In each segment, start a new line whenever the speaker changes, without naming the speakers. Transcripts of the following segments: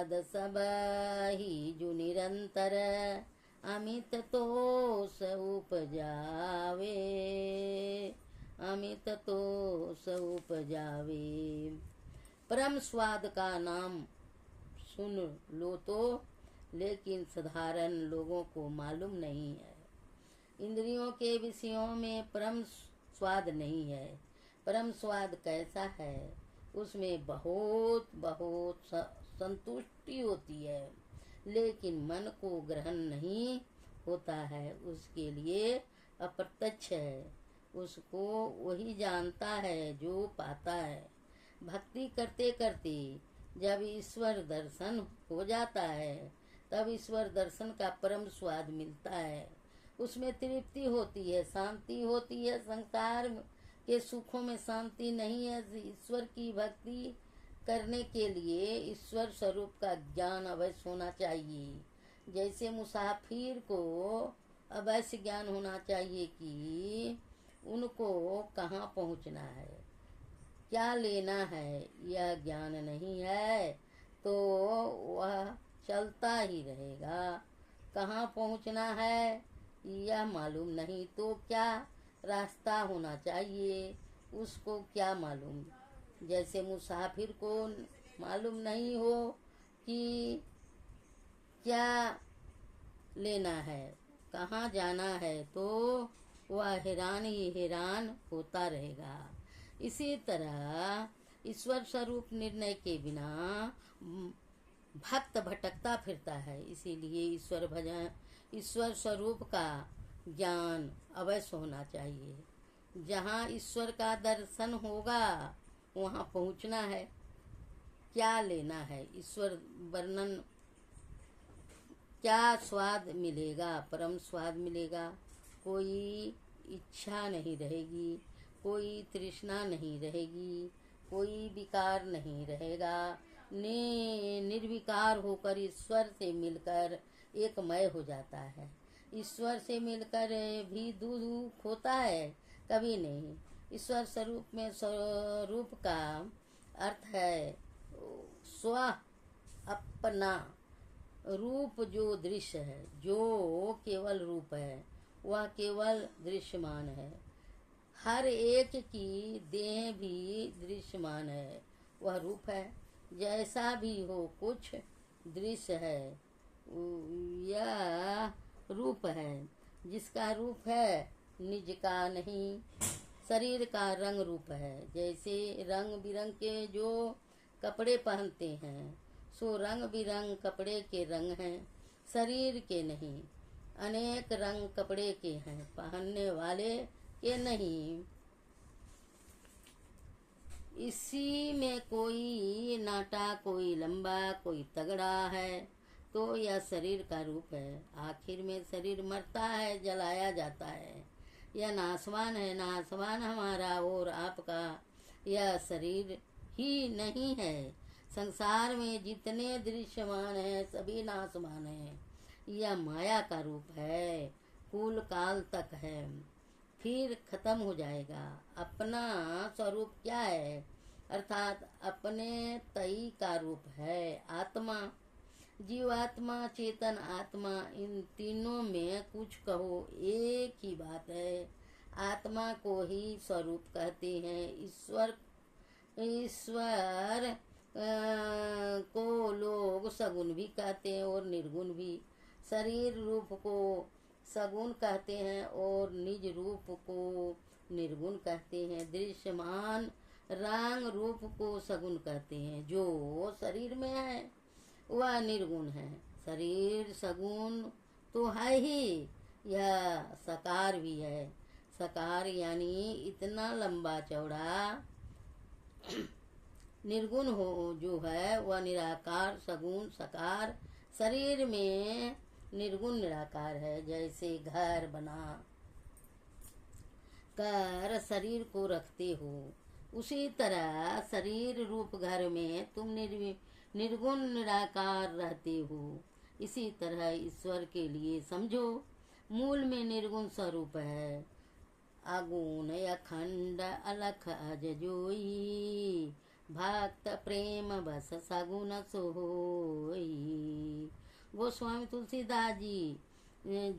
स्वाद सब ही जो निरंतर अमित तोष उपजावे, अमित तोष उपजावे। परम स्वाद का नाम सुन लो तो, लेकिन साधारण लोगों को मालूम नहीं है। इंद्रियों के विषयों में परम स्वाद नहीं है। परम स्वाद कैसा है? उसमें बहुत बहुत संतुष्टि होती है, लेकिन मन को ग्रहण नहीं होता है। उसके लिए अप्रत्यक्ष है, उसको वही जानता है जो पाता है। भक्ति करते करते जब ईश्वर दर्शन हो जाता है, तब ईश्वर दर्शन का परम स्वाद मिलता है। उसमें तृप्ति होती है, शांति होती है। संसार के सुखों में शांति नहीं है। ईश्वर की भक्ति करने के लिए ईश्वर स्वरूप का ज्ञान अवश्य होना चाहिए। जैसे मुसाफिर को अवश्य ज्ञान होना चाहिए कि उनको कहाँ पहुँचना है, क्या लेना है। यह ज्ञान नहीं है तो वह चलता ही रहेगा। कहाँ पहुँचना है यह मालूम नहीं तो क्या रास्ता होना चाहिए, उसको क्या मालूम। जैसे मुसाफिर को मालूम नहीं हो कि क्या लेना है, कहाँ जाना है, तो वह हैरान ही हैरान होता रहेगा। इसी तरह ईश्वर स्वरूप निर्णय के बिना भक्त भटकता फिरता है। इसीलिए ईश्वर भजन, ईश्वर स्वरूप का ज्ञान अवश्य होना चाहिए। जहाँ ईश्वर का दर्शन होगा वहाँ पहुँचना है। क्या लेना है, ईश्वर वर्णन, क्या स्वाद मिलेगा, परम स्वाद मिलेगा। कोई इच्छा नहीं रहेगी, कोई तृष्णा नहीं रहेगी, कोई विकार नहीं रहेगा। निर्विकार होकर ईश्वर से मिलकर एकमय हो जाता है। ईश्वर से मिलकर भी दुख होता है? कभी नहीं। ईश्वर स्वरूप में स्वरूप का अर्थ है स्व, अपना रूप। जो दृश्य है, जो केवल रूप है, वह केवल दृश्यमान है। हर एक की देह भी दृश्यमान है, वह रूप है। जैसा भी हो, कुछ दृश्य है, यह रूप है। जिसका रूप है निज का नहीं। शरीर का रंग रूप है। जैसे रंग बिरंग के जो कपड़े पहनते हैं, सो रंग बिरंग कपड़े के रंग हैं, शरीर के नहीं। अनेक रंग कपड़े के हैं, पहनने वाले के नहीं। इसी में कोई नाटा, कोई लंबा, कोई तगड़ा है, तो यह शरीर का रूप है। आखिर में शरीर मरता है, जलाया जाता है। यह नाशवान है। नाशवान हमारा और आपका यह शरीर ही नहीं है। संसार में जितने दृश्यमान है सभी नाशवान है। यह माया का रूप है, कुल काल तक है, फिर खत्म हो जाएगा। अपना स्वरूप क्या है? अर्थात अपने तई का रूप है आत्मा। जीवात्मा, चेतन आत्मा, इन तीनों में कुछ कहो एक ही बात है। आत्मा को ही स्वरूप कहते हैं। ईश्वर को लोग सगुण भी कहते हैं और निर्गुण भी। शरीर रूप को सगुण कहते हैं और निज रूप को निर्गुण कहते हैं। दृश्यमान रंग रूप को सगुण कहते हैं। जो शरीर में है वह निर्गुण है। शरीर सगुण तो है ही, यह साकार भी है। साकार यानी इतना लंबा चौड़ा। निर्गुण हो जो है वह निराकार, सगुण साकार। शरीर में निर्गुण निराकार है। जैसे घर बना कर शरीर को रखते हो, उसी तरह शरीर रूप घर में तुम निर्गुण निराकार रहते हो। इसी तरह ईश्वर के लिए समझो, मूल में निर्गुण स्वरूप है। अगुण अखंड अलख अजजोई, भक्त प्रेम बस सगुण सोई। गोस्वामी तुलसीदास जी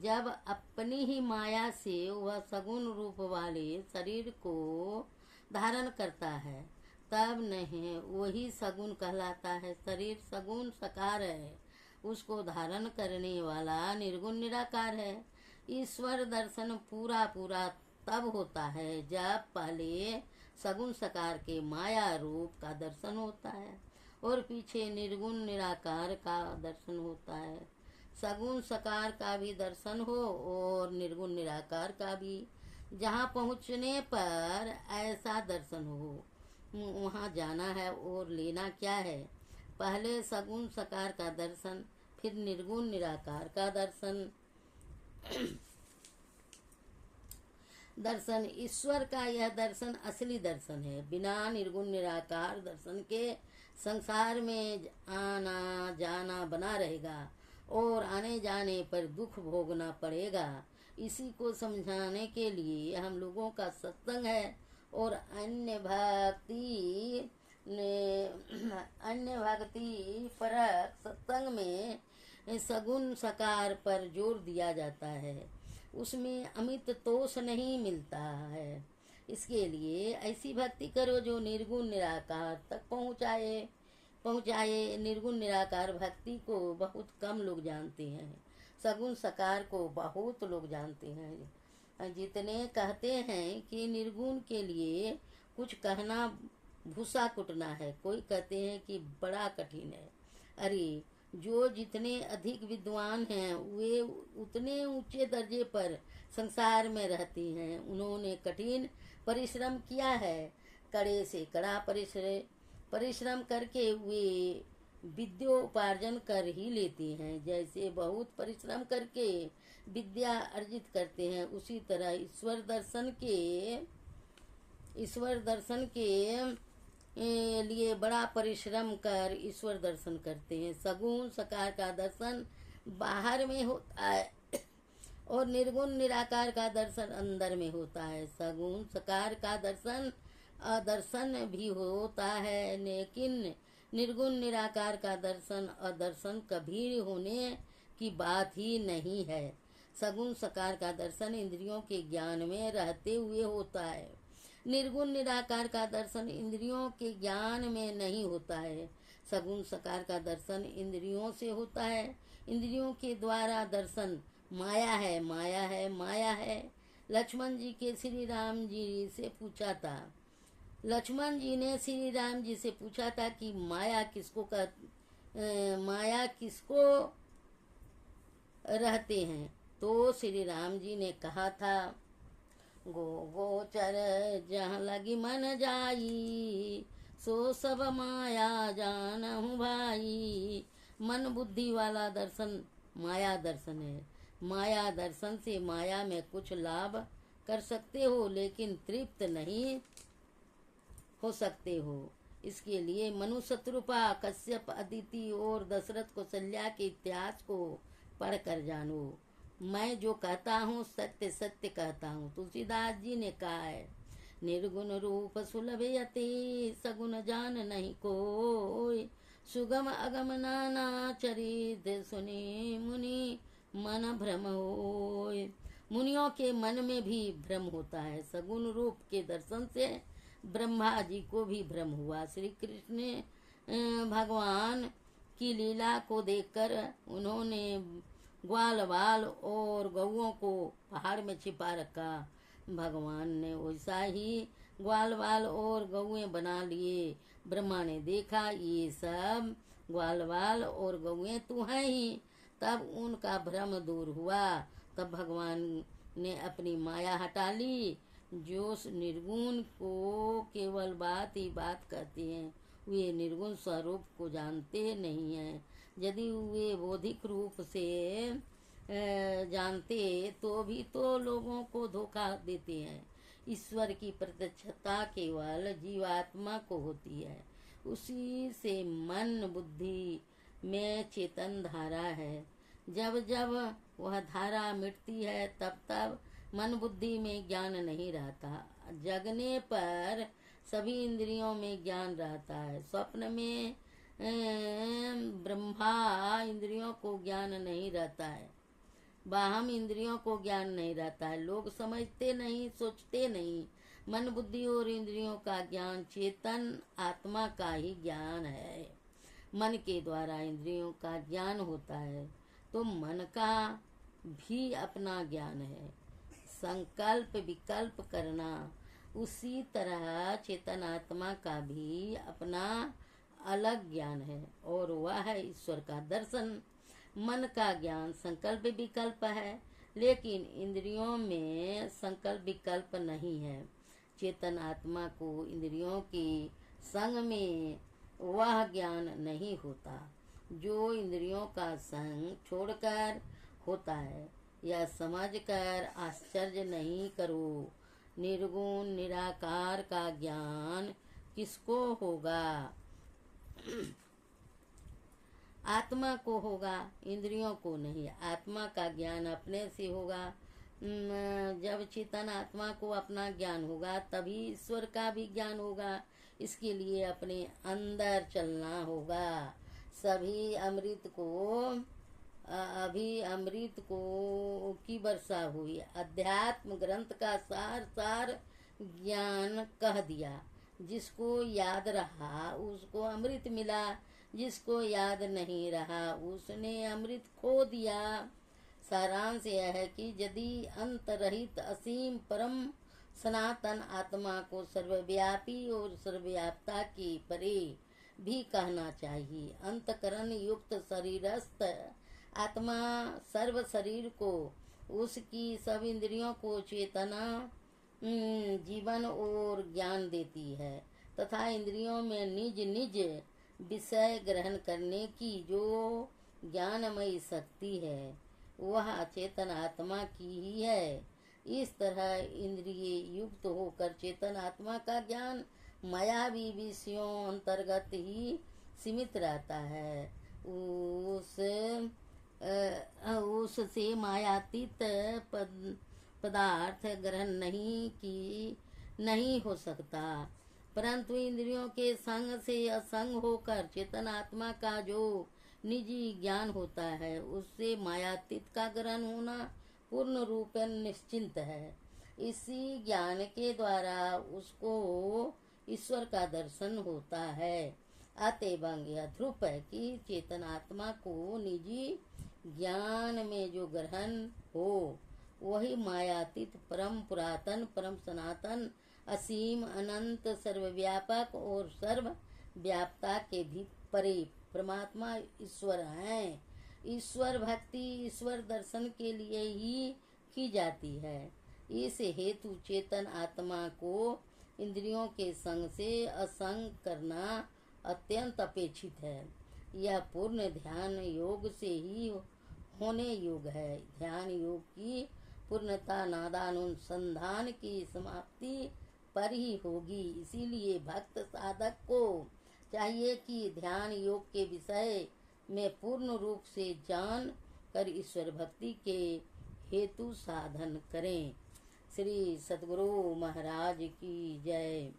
जब अपनी ही माया से वह सगुण रूप वाले शरीर को धारण करता है तब नहीं वही सगुण कहलाता है। शरीर सगुण सकार है, उसको धारण करने वाला निर्गुण निराकार है। ईश्वर दर्शन पूरा पूरा तब होता है जब पहले सगुण सकार के माया रूप का दर्शन होता है और पीछे निर्गुण निराकार का दर्शन होता है। सगुण सकार का भी दर्शन हो और निर्गुण निराकार का भी। जहाँ पहुँचने पर ऐसा दर्शन हो वहाँ जाना है और लेना क्या है। पहले सगुण सकार का दर्शन, फिर निर्गुण निराकार का दर्शन। दर्शन ईश्वर का यह दर्शन असली दर्शन है। बिना निर्गुण निराकार दर्शन के संसार में आना जाना बना रहेगा और आने जाने पर दुख भोगना पड़ेगा। इसी को समझाने के लिए हम लोगों का सत्संग है और अन्य भक्ति परक सत्संग में सगुण सकार पर जोर दिया जाता है। उसमें अमित तोष नहीं मिलता है। इसके लिए ऐसी भक्ति करो जो निर्गुण निराकार तक पहुँचाए। निर्गुण निराकार भक्ति को बहुत कम लोग जानते हैं, सगुण सकार को बहुत लोग जानते हैं। जितने कहते हैं कि निर्गुण के लिए कुछ कहना भूसा कुटना है, कोई कहते हैं कि बड़ा कठिन है। अरे जो जितने अधिक विद्वान हैं वे उतने ऊंचे दर्जे पर संसार में रहते हैं। उन्होंने कठिन परिश्रम किया है, कड़े से कड़ा परिश्रम करके वे विद्योपार्जन कर ही लेते हैं। जैसे बहुत परिश्रम करके विद्या अर्जित करते हैं, उसी तरह ईश्वर दर्शन के लिए बड़ा परिश्रम कर ईश्वर दर्शन करते हैं। सगुण सकार का दर्शन बाहर में होता है और निर्गुण निराकार का दर्शन अंदर में होता है। सगुण सकार का दर्शन भी होता है, लेकिन निर्गुण निराकार का दर्शन अदर्शन कभी होने की बात ही नहीं है। सगुण सकार का दर्शन इंद्रियों के ज्ञान में रहते हुए होता है। निर्गुण निराकार का दर्शन इंद्रियों के ज्ञान में नहीं होता है। सगुण सकार का दर्शन इंद्रियों से होता है। इंद्रियों के द्वारा दर्शन माया है, माया है, माया है। लक्ष्मण जी के श्री राम जी से पूछा था, लक्ष्मण जी ने श्री राम जी से पूछा था कि माया किसको रहते हैं। तो श्री राम जी ने कहा था, गोचर जहाँ लगी मन जाई, सो सब माया जानहु भाई। मन बुद्धि वाला दर्शन माया दर्शन है। माया दर्शन से माया में कुछ लाभ कर सकते हो, लेकिन तृप्त नहीं हो सकते हो। इसके लिए मनु शत्रुपा, कश्यप, अदिति और दशरथ कौशल्या के इतिहास को पढ़कर जानो। मैं जो कहता हूँ सत्य सत्य कहता हूँ। तुलसीदास जी ने कहा है, निर्गुण रूप सुलभ यति, सगुण जान नहीं कोई। सुगम अगम नाना चरित सुनी मुनि, मन भ्रम होय। मुनियों के मन में भी भ्रम होता है। सगुण रूप के दर्शन से ब्रह्मा जी को भी भ्रम हुआ। श्री कृष्ण भगवान की लीला को देखकर उन्होंने ग्वाल बाल और गौओं को पहाड़ में छिपा रखा। भगवान ने वैसा ही ग्वाल बाल और गौएं बना लिए। ब्रह्मा ने देखा ये सब ग्वाल बाल और गौएं तो हैं ही। तब उनका भ्रम दूर हुआ। तब भगवान ने अपनी माया हटा ली। जो निर्गुण को केवल बात ही बात कहते हैं, वे निर्गुण स्वरूप को जानते नहीं हैं। यदि वे बौद्धिक रूप से जानते तो भी तो लोगों को धोखा देते हैं। ईश्वर की प्रत्यक्षता केवल जीवात्मा को होती है। उसी से मन बुद्धि में चेतन धारा है। जब जब वह धारा मिटती है तब तब मन बुद्धि में ज्ञान नहीं रहता। जगने पर सभी इंद्रियों में ज्ञान रहता है। स्वप्न में ब्रह्मा इंद्रियों को ज्ञान नहीं रहता है, बाहम इंद्रियों को ज्ञान नहीं रहता है। लोग समझते नहीं, सोचते नहीं। मन बुद्धि और इंद्रियों का ज्ञान चेतन आत्मा का ही ज्ञान है। मन के द्वारा इंद्रियों का ज्ञान होता है, तो मन का भी अपना ज्ञान है। संकल्प विकल्प करना, उसी तरह चेतन आत्मा का भी अपना अलग ज्ञान है, और वह है ईश्वर का दर्शन। मन का ज्ञान संकल्प विकल्प है, लेकिन इंद्रियों में संकल्प विकल्प नहीं है। चेतन आत्मा को इंद्रियों के संग में वह ज्ञान नहीं होता जो इंद्रियों का संग छोड़कर होता है। यह समझकर आश्चर्य नहीं करो। निर्गुण निराकार का ज्ञान किसको होगा? आत्मा को होगा, इंद्रियों को नहीं। आत्मा का ज्ञान अपने से होगा। जब चेतन आत्मा को अपना ज्ञान होगा तभी ईश्वर का भी ज्ञान होगा। इसके लिए अपने अंदर चलना होगा। सभी अमृत को अभी अमृत को की वर्षा हुई। अध्यात्म ग्रंथ का सार सार ज्ञान कह दिया। जिसको याद रहा उसको अमृत मिला, जिसको याद नहीं रहा उसने अमृत खो दिया। सारांश यह है कि यदि अंत रहित असीम परम सनातन आत्मा को सर्वव्यापी और सर्वव्यापता के परे भी कहना चाहिए। अंतकरण युक्त शरीरस्थ आत्मा सर्व शरीर को, उसकी सब इंद्रियों को चेतना, जीवन और ज्ञान देती है, तथा इंद्रियों में निज निज विषय ग्रहण करने की जो ज्ञानमयी शक्ति है वह चेतन आत्मा की ही है। इस तरह इंद्रिय युक्त होकर चेतन आत्मा का ज्ञान मायावी विषयों अंतर्गत ही सीमित रहता है। उससे मायातीत पदार्थ ग्रहण नहीं हो सकता। परंतु इंद्रियों के संग से असंग होकर चेतन आत्मा का जो निजी ज्ञान होता है उससे मायातीत का ग्रहण होना पूर्ण रूप निश्चिंत है। इसी ज्ञान के द्वारा उसको ईश्वर का दर्शन होता है। अतएव यह ध्रुव है कि चेतन आत्मा को निजी ज्ञान में जो ग्रहण हो वही मायातीत परम पुरातन परम सनातन असीम अनंत सर्वव्यापक और सर्व व्यापता के भी परे परमात्मा ईश्वर हैं। ईश्वर भक्ति ईश्वर दर्शन के लिए ही की जाती है। इस हेतु चेतन आत्मा को इंद्रियों के संग से असंग करना अत्यंत अपेक्षित है। यह पूर्ण ध्यान योग से ही होने योग है। ध्यान योग की पूर्णता नादानुसंधान की समाप्ति पर ही होगी। इसीलिए भक्त साधक को चाहिए कि ध्यान योग के विषय में पूर्ण रूप से जान कर ईश्वर भक्ति के हेतु साधन करें। श्री सद्गुरु महाराज की जय।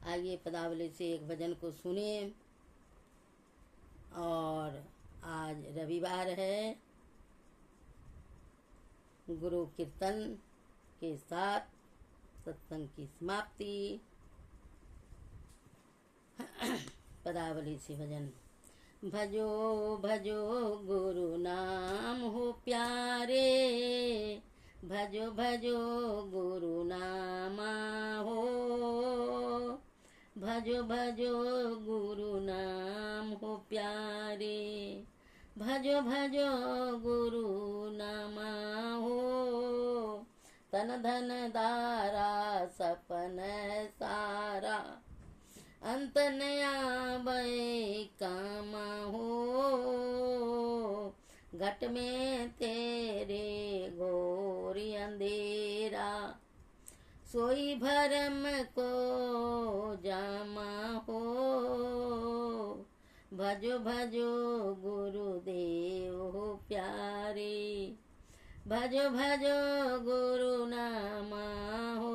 आइए पदावली से एक भजन को सुने। और आज रविवार है, गुरु कीर्तन के साथ सत्संग की समाप्ति। पदावली से भजन। भजो भजो गुरु नाम हो प्यारे, भजो भजो गुरु नामा हो, भजो भजो गुरु नाम हो प्यारे, भजो भजो गुरु नामा हो। तन धन दारा सपन सारा, अंत नया बे कामा हो। घट में तेरे घोर अंधेरा, सोई भरम को जामा हो। भजो भजो गुरुदेव हो प्यारे, भजो भजो गुरु नामा हो।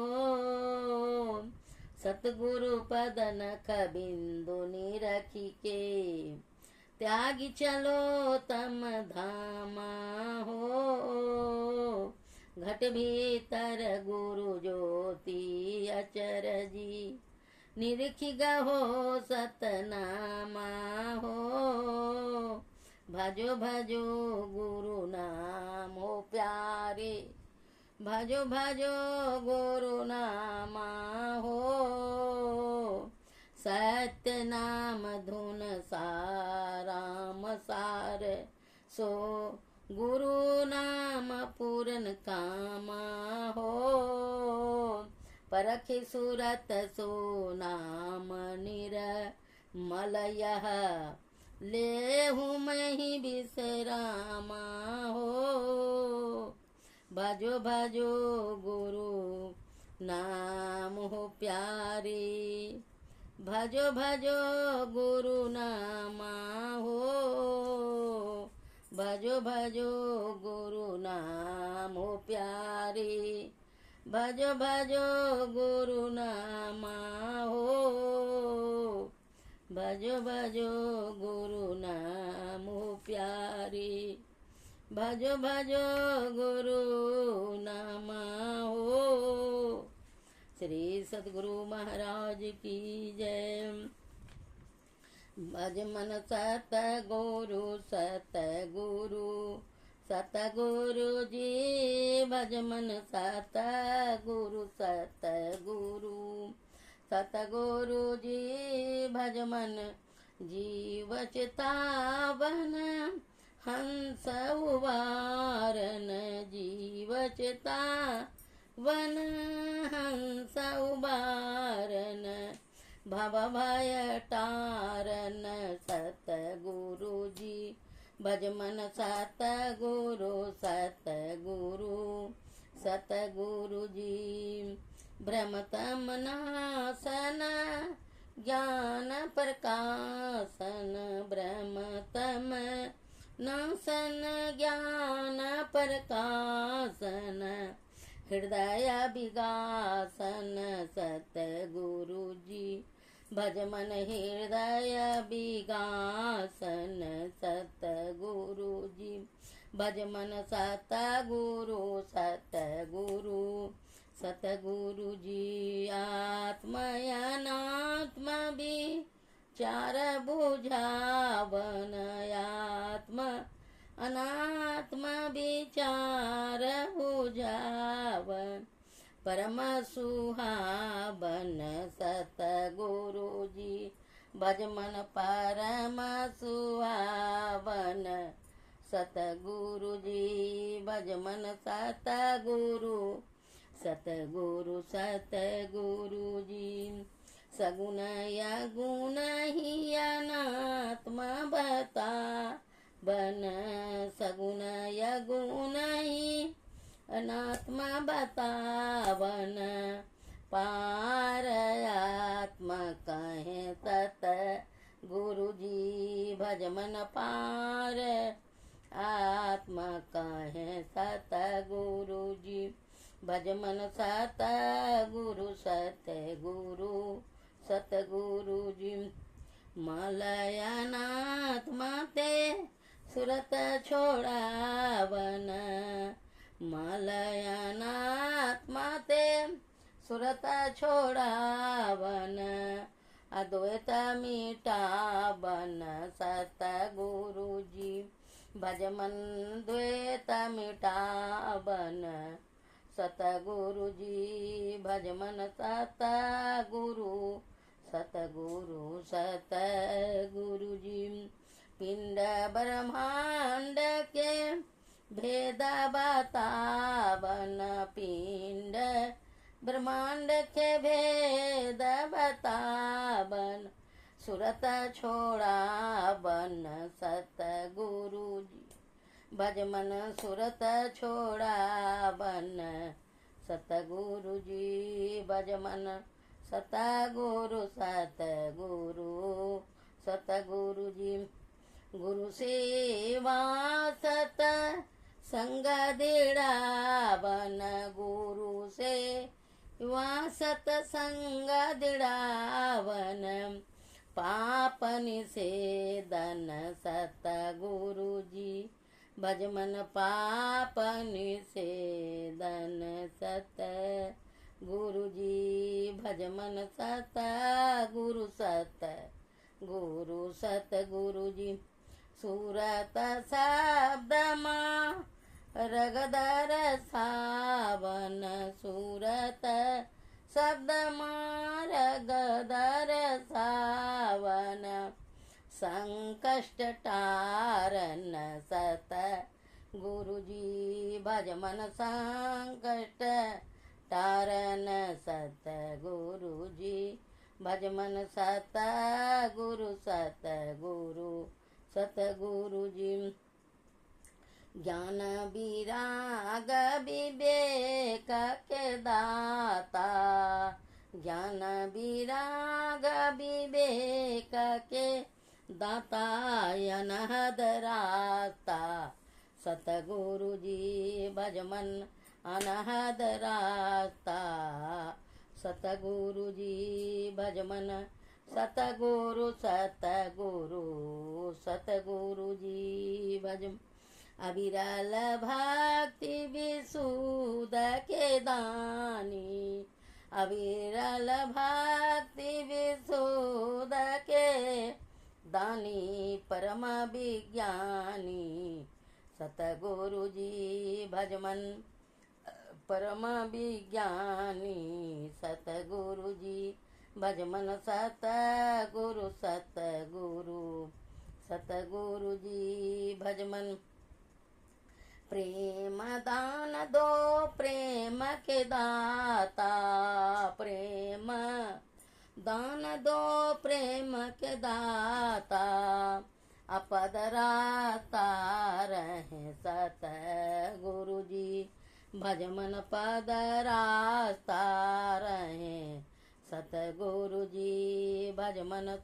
सतगुरु पद नख बिंदु निरखी के, त्यागी चलो तम धामा हो। घट भीतर गुरु ज्योति अचरजी, निरखी गहो सतनामा हो। भजो भजो गुरु नाम हो प्यारे, भजो भजो गुरु नामा हो। सत्य नाम धुन साराम सार, सो गुरु नाम पूरन कामा हो। परखि सुरत सो नाम निर्मल यह, लेहु महि विश्रामा हो। भजो भजो गुरु नाम हो प्यारे, भजो भजो गुरु नामा हो। भजो भजो गुरु नाम हो प्यारे, भजो भजो गुरु नामा हो। भजो भजो गुरु नाम हो प्यारे, भजो भजो गुरु नामा हो। श्री सद्गुरु महाराज की जय। भज मन सतगुरु सतगुरु सतगुरु जी, भज मन सतगुरु सतगुरु सतगुरु जी। भज मन जीव चितावन, हंस उबारन जीव चितावन, हंस उबारन भव भय तारन सतगुरु जी। भज मन सतगुरु सतगुरु सतगुरु जी। भ्रम तम नासन ज्ञान प्रकाशन, भ्रम तम नासन ज्ञान प्रकाशन, हृदय विगासन सतगुरु जी। भज मन हृदय विगासन सतगुरु जी। भज मन सतगुरु सतगुरु सतगुरु जी। आत्मयनात्म विचार बुझावन, आत्म अनात्म विचार बुझावन, परम सुहावन सतगुरु जी। भज मन परम सुहावन सतगुरु जी। भज मन सतगुरु सतगुरु सतगुरु जी। सगुण या गुण ही अनात्म बता बन, सगुण या गुण ही अनात्मा बतावन, पार आत्मा कहे सत गुरु जी। भज मन पार आत्मा कहे सत गुरु जी। भज मन सत गुरु सतगुरु सतगुरु जी। मलयनात्मा ते सुरत छोड़ावन, मलयनात्मा ते सुरत छोड़ावन, अद्वैत मिटावन सतगुरु जी। भज मन द्वैत मिटावन सतगुरु जी। भज मन सतगुरु सतगुरु सतगुरु जी। पिंड ब्रह्मांड के भेद बतावन, पिंड ब्रह्मांड के भेद बतावन, सुरत छोड़ावन सतगुरु जी। भज मन सुरत छोड़ावन सतगुरु जी। भज मन सतगुरु सतगुरु सतगुरु जी। गुरु सेवा सत संग दिड़ावन, गुरु से वहाँ सतसंग दिड़ावन, पाप निषेधन सत गुरु जी। भजमन पाप निषेधन सत गुरु जी। भजमन सत गुरु सत गुरु जी। सूरत शब्द माँ रगदर सावन, सूरत शब्द माँ रगदर सावन। संकष्ट टारन सत गुरु जी। भजमन संकष्ट टारन सत गुरु जी। भजमन सत गुरु जी। ज्ञान विराग विवेक के दाता, ज्ञान विराग विवेक के दाता। अनहद रास्ता सतगुरु जी। भजमन अनहद रास्ता सतगुरु जी। भजमन सतगुरु जी। भजम अविरल भक्ति विशुद्ध के दानी, अविरल भक्ति विशुद्ध के दानी। परम विज्ञानी सतगुरु जी। भजमन परम विज्ञानी सतगुरु जी। भजमन सतगुरु जी। भजमन प्रेम दान दो प्रेम के दाता, प्रेम दान दो प्रेम के दाता। अपदराता रहे सतगुरु जी। भजमन पदरास्ता रहे सतगुरु जी। भजमन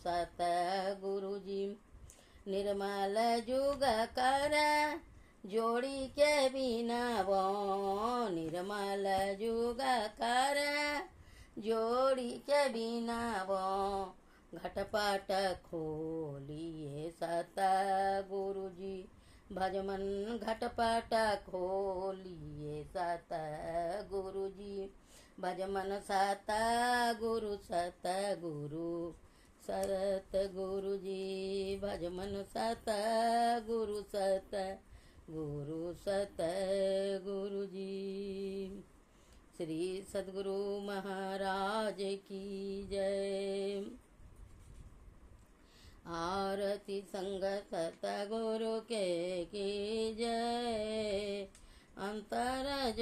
सतगुरु जी। निर्मल जुग कर जोड़ी के बिना वो, निर्मल जुग कर जोड़ी के बिना वो। घटपट खोलिए सतगुरु जी। भजमन घटपट खोलिए सतगुरु जी। भजमन सतगुरु जी। भजमन सतगुरु जी। श्री सद्गुरु महाराज की जय। आरती संग सतगुरु के की जय। अंतर